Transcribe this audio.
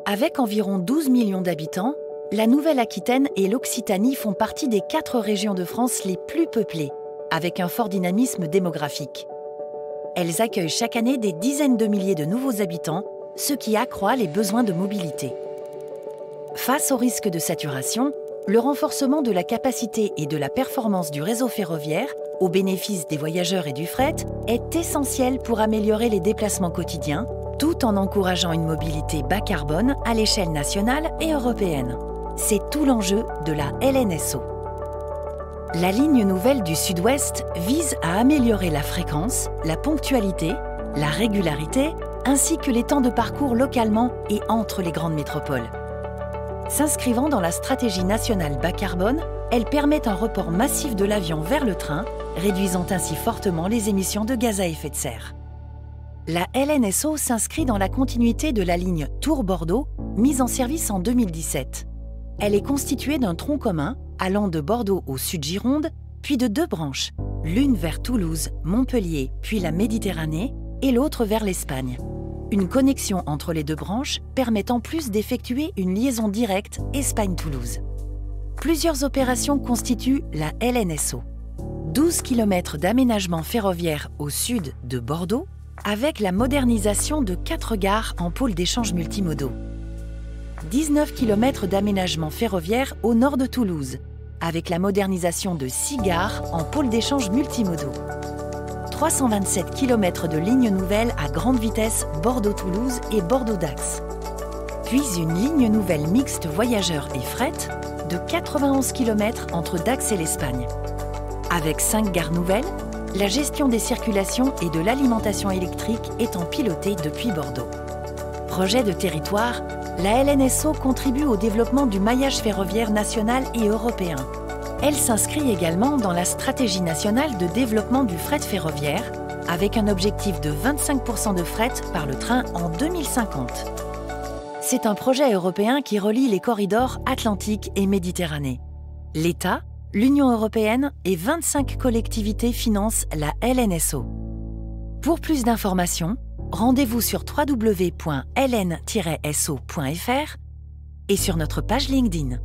Avec environ 12 millions d'habitants, la Nouvelle-Aquitaine et l'Occitanie font partie des 4 régions de France les plus peuplées, avec un fort dynamisme démographique. Elles accueillent chaque année des dizaines de milliers de nouveaux habitants, ce qui accroît les besoins de mobilité. Face au risque de saturation, le renforcement de la capacité et de la performance du réseau ferroviaire, au bénéfice des voyageurs et du fret, est essentiel pour améliorer les déplacements quotidiens, tout en encourageant une mobilité bas carbone à l'échelle nationale et européenne. C'est tout l'enjeu de la LNSO. La ligne nouvelle du Sud-Ouest vise à améliorer la fréquence, la ponctualité, la régularité, ainsi que les temps de parcours localement et entre les grandes métropoles. S'inscrivant dans la stratégie nationale bas carbone, elle permet un report massif de l'avion vers le train, réduisant ainsi fortement les émissions de gaz à effet de serre. La LNSO s'inscrit dans la continuité de la ligne Tours-Bordeaux, mise en service en 2017. Elle est constituée d'un tronc commun allant de Bordeaux au Sud-Gironde, puis de 2 branches, l'une vers Toulouse, Montpellier, puis la Méditerranée, et l'autre vers l'Espagne. Une connexion entre les 2 branches permet en plus d'effectuer une liaison directe Espagne-Toulouse. Plusieurs opérations constituent la LNSO. 12 km d'aménagement ferroviaire au sud de Bordeaux, avec la modernisation de 4 gares en pôle d'échange multimodaux. 19 km d'aménagement ferroviaire au nord de Toulouse, avec la modernisation de 6 gares en pôle d'échange multimodaux. 327 km de lignes nouvelles à grande vitesse Bordeaux-Toulouse et Bordeaux-Dax. Puis une ligne nouvelle mixte voyageurs et fret de 91 km entre Dax et l'Espagne. Avec 5 gares nouvelles, la gestion des circulations et de l'alimentation électrique étant pilotée depuis Bordeaux. Projet de territoire, la LNSO contribue au développement du maillage ferroviaire national et européen. Elle s'inscrit également dans la stratégie nationale de développement du fret ferroviaire, avec un objectif de 25% de fret par le train en 2050. C'est un projet européen qui relie les corridors Atlantique et Méditerranée. L'État, l'Union européenne et 25 collectivités financent la LNSO. Pour plus d'informations, rendez-vous sur www.ln-so.fr et sur notre page LinkedIn.